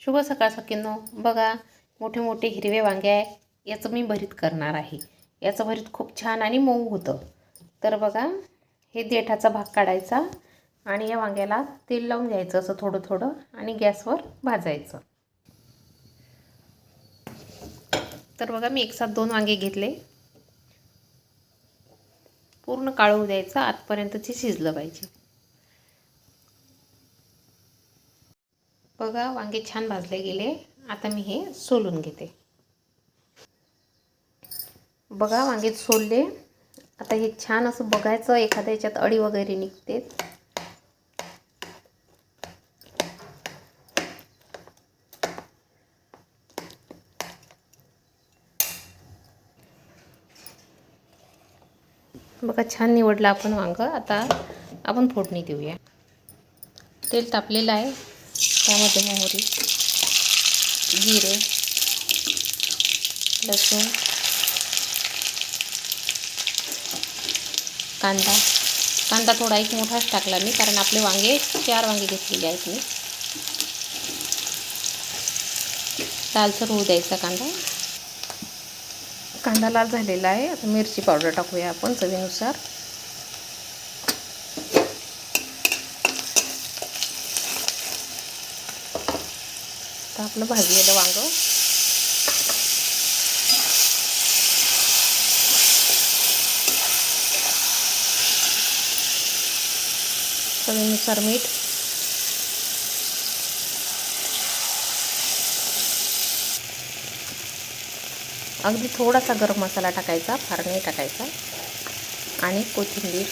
शुभ सकाळ सकिनो. बघा, मोठे मोठे हिरवे वांगे आहे. याचं मी भरीत करणार आहे. याचं भरीत खूप छान आणि मऊ होतं. तर बघा, हे देठाचा भाग काढायचा आणि या वांग्याला तेल लावून घ्यायचं असं थोडं थोडं आणि गॅसवर भाजायचं. तर बघा, मी एक साथ 2 वांगे घेतले. पूर्ण काळू द्यायचं, आतपर्यंतचे शिजलं पाहिजे. बघा, वांगे छान भाजले गेले. आता मी हे सोलून घेते. बघा, वांगे सोलले. आता हे छान असं बघायचं, एखाद्या याच्यात अळी वगैरे निघते. बघा, छान निवडलं आपण वांग. आता आपण फोडणी देऊया. तेल तापलेलं आहे. त्यामध्ये मोहरी, जिरे, लसूण, कांदा थोडा एक मोठाच टाकला मी, कारण आपले वांगे 4 वांगे घेतलेले आहेत मी. लालसर होऊ द्यायचा कांदा लाल झालेला आहे. आता मिरची पावडर टाकूया आपण चवीनुसार. तर आपलं भाजलेलं वांग चवीनुसार मीठ, अगदी थोडासा गरम मसाला टाकायचा, फार नाही टाकायचा, आणि कोथिंबीर.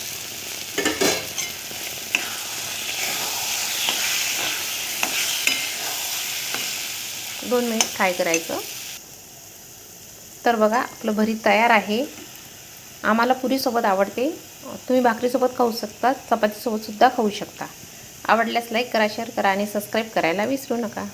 दोन मिनिट फ्राय करायचं. तर बघा, आपलं भरीत तयार आहे. आम्हाला पुरीसोबत आवडते. तुम्ही भाकरीसोबत खाऊ शकता, चपातीसोबतसुद्धा खाऊ शकता. आवडल्यास लाईक करा, शेअर करा आणि सबस्क्राईब करायला विसरू नका.